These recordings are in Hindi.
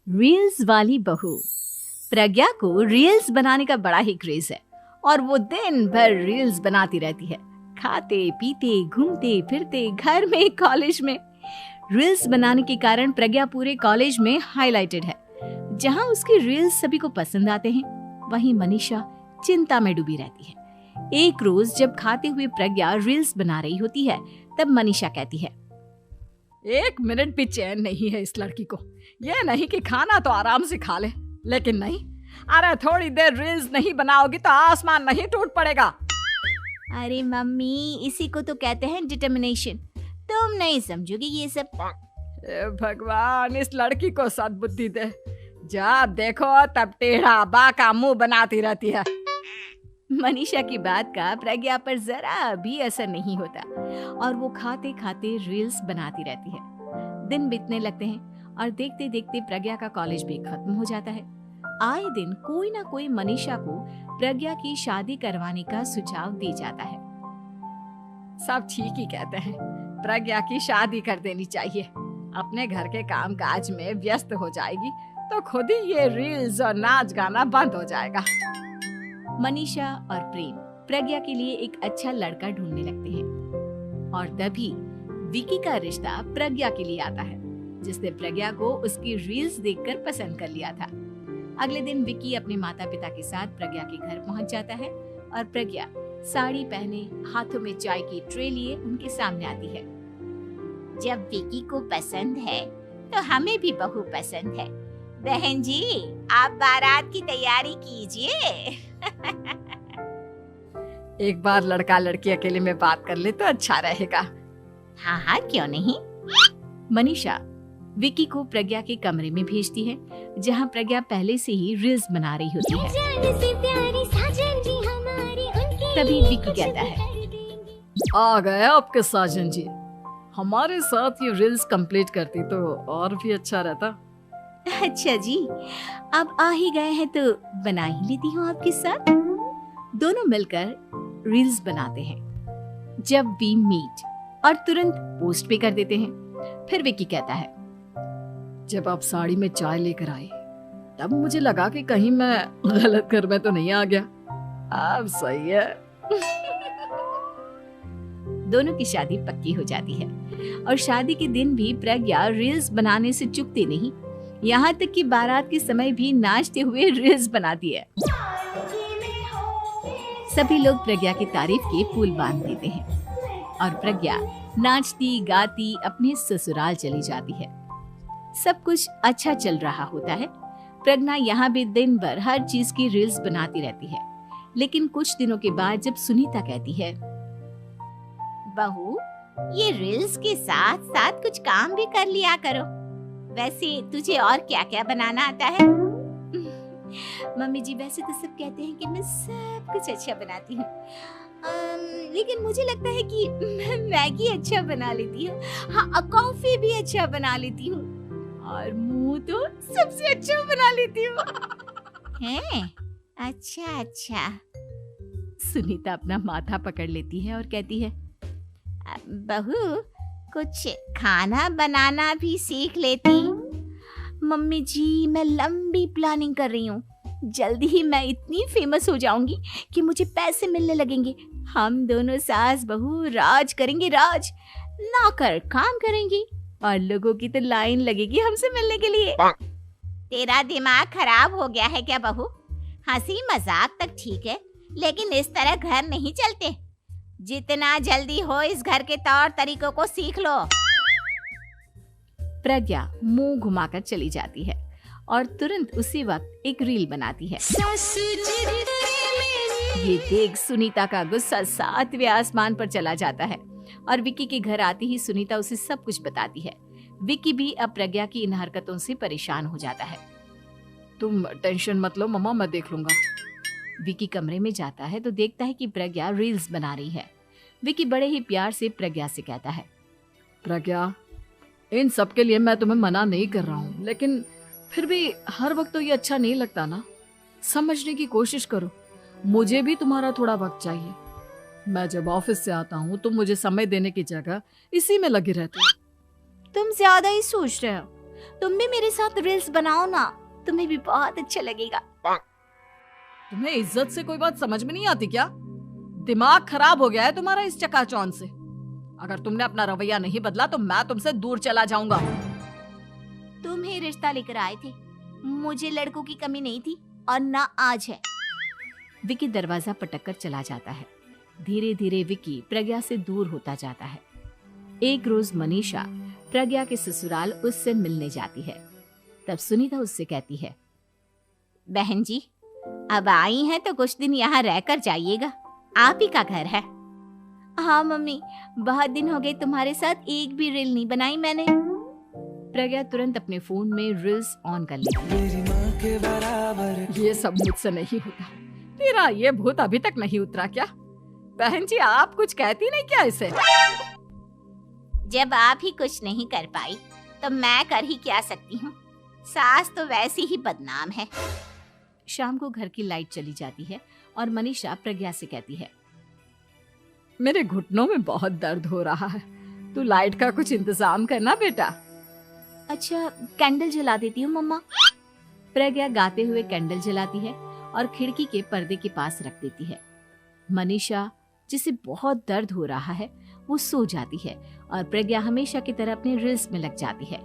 रील्स वाली बहू। प्रज्ञा को रील्स बनाने का बड़ा ही क्रेज है और वो दिन भर रील्स बनाती रहती है। खाते पीते घूमते फिरते घर में कॉलेज में रील्स बनाने के कारण प्रज्ञा पूरे कॉलेज में हाईलाइटेड है। जहां उसकी रील्स सभी को पसंद आते हैं, वहीं मनीषा चिंता में डूबी रहती है। एक रोज जब खाते हुए प्रज्ञा रील्स बना रही होती है, तब मनीषा कहती है, 1 मिनट भी चैन नहीं है इस लड़की को। ये नहीं कि खाना तो आराम से खा ले, लेकिन नहीं, अरे थोड़ी देर रील्स नहीं बनाओगी तो आसमान नहीं टूट पड़ेगा। अरे मम्मी, इसी को तो कहते हैं डिटर्मिनेशन। तुम नहीं समझोगी ये सब। भगवान, इस लड़की को सद्बुद्धि दे। जब देखो तब टेढ़ा बाका मुंह बनाती रहती है। मनीषा की बात का प्रज्ञा पर जरा भी असर नहीं होता और वो खाते खाते रील्स बनाती रहती है। दिन बीतने लगते हैं और देखते देखते प्रज्ञा का कॉलेज भी खत्म हो जाता है। आए दिन कोई ना कोई मनीषा को प्रज्ञा की शादी करवाने का सुझाव दे जाता है। सब ठीक ही कहते हैं, प्रज्ञा की शादी कर देनी चाहिए। अपने घर के काम काज में व्यस्त हो जाएगी तो खुद ही ये रील्स और नाच गाना बंद हो जाएगा। मनीषा और प्रेम प्रज्ञा के लिए एक अच्छा लड़का ढूंढने लगते हैं और तभी विकी का रिश्ता प्रज्ञा के लिए आता है, जिसने प्रज्ञा को उसकी रील्स देखकर पसंद कर लिया था। अगले दिन विकी अपने माता पिता के साथ प्रज्ञा के घर पहुंच जाता है और प्रज्ञा साड़ी पहने हाथों में चाय की ट्रे लिए उनके सामने आती है। जब विकी को पसंद है तो हमें भी बहू पसंद है। बहन जी, आप बारात की तैयारी कीजिए। एक बार लड़का लड़की अकेले में बात कर ले तो अच्छा रहेगा। हाँ हाँ, क्यों नहीं। मनीषा विकी को प्रज्ञा के कमरे में भेजती है, जहां प्रज्ञा पहले से ही रील्स बना रही होती है। तभी विकी कहता है, आ गए आपके साजन जी। हमारे साथ ये रील्स कंप्लीट करती तो और भी अच्छा रहता। अच्छा जी, अब आ ही गए हैं तो बना ही लेती हूँ आपके साथ। दोनों मिलकर रील्स बनाते हैं। जब वी मीट और तुरंत पोस्ट भी कर देते हैं। फिर विकी कहता है, जब आप साड़ी में चाय लेकर आए तब मुझे लगा कि कहीं मैं गलत घर में तो नहीं आ गया। अब सही है। दोनों की शादी पक्की हो जाती है और शादी के दिन भी प्रज्ञा रील्स बनाने से चूकती नहीं। यहाँ तक कि बारात के समय भी नाचते हुए रील्स बनाती है। सभी लोग प्रज्ञा की तारीफ के पुल बांध देते हैं और प्रज्ञा नाचती गाती अपने ससुराल चली जाती है। सब कुछ अच्छा चल रहा होता है। प्रज्ञा यहाँ भी दिन भर हर चीज की रील्स बनाती रहती है। लेकिन कुछ दिनों के बाद जब सुनीता कहती है, बहू, ये रील्स के साथ साथ कुछ काम भी कर लिया करो। वैसे तुझे और क्या क्या बनाना आता है? मम्मी जी, वैसे तो सब कहते हैं कि मैं सब कुछ अच्छा बनाती हूँ, लेकिन मुझे लगता है कि मैं मैगी अच्छा बना लेती हूँ। हाँ, कॉफी भी अच्छा बना लेती हूँ और मुंह तो सबसे अच्छा बना लेती हूँ। हैं? अच्छा अच्छा। सुनीता अपना माथा पकड़ लेती है और कहती है, बहू, कुछ खाना बनाना भी सीख लेती। मम्मी जी, मैं लंबी प्लानिंग कर रही हूँ। जल्दी ही मैं इतनी फेमस हो जाऊंगी कि मुझे पैसे मिलने लगेंगे। हम दोनों सास बहू राज करेंगे, राज। नौकर काम करेंगी और लोगों की तो लाइन लगेगी हमसे मिलने के लिए। तेरा दिमाग खराब हो गया है क्या बहू? हंसी मजाक तक ठीक है, लेकिन इस तरह घर नहीं चलते। जितना जल्दी हो इस घर के तौर तरीकों को सीख लो। प्रज्ञा मुंह घुमाकर चली जाती है और तुरंत उसी वक्त एक रील बनाती है। ये देख सुनीता का गुस्सा 7वें आसमान पर चला जाता है और विकी के घर आती ही सुनीता उसे सब कुछ बताती है। विकी भी अब प्रज्ञा की इन हरकतों से परेशान हो जाता है। तुम टेंशन मत लो मम्मा, मैं देख लूंगा। विकी कमरे में जाता है तो देखता है कि प्रज्ञा रील्स बना रही है। विकी बड़े ही प्यार से प्रज्ञा से कहता है, प्रज्ञा, इन सब के लिए मैं तुम्हें मना नहीं कर रहा हूँ, लेकिन फिर भी हर वक्त तो ये अच्छा नहीं लगता ना। समझने की कोशिश करो, मुझे भी तुम्हारा थोड़ा वक्त चाहिए। मैं जब ऑफिस से आता हूँ तो मुझे समय देने की जगह इसी में लगी रहती है। तुम ज्यादा ही सोच रहे हो। तुम भी मेरे साथ रील्स बनाओ ना, तुम्हें भी बहुत अच्छा लगेगा। तुम्हें इज्जत से कोई बात समझ में नहीं आती क्या? दिमाग खराब हो गया है तुम्हारा इस चकाचौंध से। अगर तुमने अपना रवैया नहीं बदला तो मैं तुमसे दूर चला जाऊंगा। तुम ही रिश्ता लेकर आए थे, मुझे लड़कों की कमी नहीं थी और ना आज है। विकी दरवाजा पटककर चला जाता है। धीरे धीरे विकी प्रज्ञा से दूर होता जाता है। एक रोज मनीषा प्रज्ञा के ससुराल उससे मिलने जाती है। तब सुनीता उससे कहती है, बहन जी, अब आई हैं तो कुछ दिन यहाँ रहकर जाइएगा, आप ही का घर है। हाँ मम्मी, बहुत दिन हो गए तुम्हारे साथ एक भी रील नहीं बनाई मैंने। प्रज्ञा तुरंत अपने फोन में रील्स ऑन कर लेती है। ये सब मुझसे नहीं होता। तेरा ये भूत अभी तक नहीं उतरा क्या? बहन जी, आप कुछ कहती नहीं क्या इसे? जब आप ही कुछ नहीं कर पाई तो मैं कर ही क्या सकती हूँ। सास तो वैसी ही बदनाम है। शाम को घर की लाइट चली जाती है और मनीषा प्रज्ञा से कहती है, मेरे घुटनों में बहुत दर्द हो रहा है, तू लाइट का कुछ इंतजाम करना बेटा। अच्छा, कैंडल जला देती हूँ मम्मा। प्रज्ञा गाते हुए कैंडल जलाती है और खिड़की के पर्दे के पास रख देती है। मनीषा, जिसे बहुत दर्द हो रहा है, वो सो जाती है और प्रज्ञा हमेशा की तरह अपने रील्स में लग जाती है।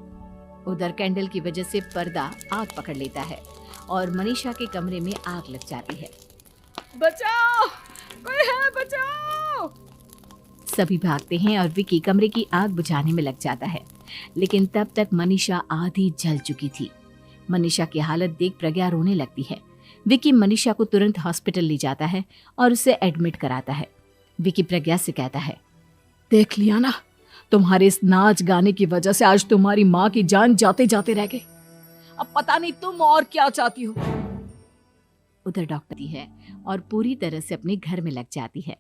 उधर कैंडल की वजह से पर्दा आग पकड़ लेता है और मनीषा के कमरे में आग लग जाती है। बचाओ, कोई है, बचाओ। सभी भागते हैं और विकी कमरे की आग बुझाने में लग जाता है, लेकिन तब तक मनीषा आधी जल चुकी थी। मनीषा की हालत देख प्रज्ञा रोने लगती है। विकी मनीषा को तुरंत हॉस्पिटल ले जाता है और उसे एडमिट कराता है। विकी प्रज्ञा से कहता है, देख लिया ना, तुम्हारे इस नाच गाने की वजह से आज तुम्हारी माँ की जान जाते जाते रह गई। अब पता नहीं तुम और क्या चाहती हो। उधर डॉक्टर है और पूरी तरह से अपने घर में लग जाती है।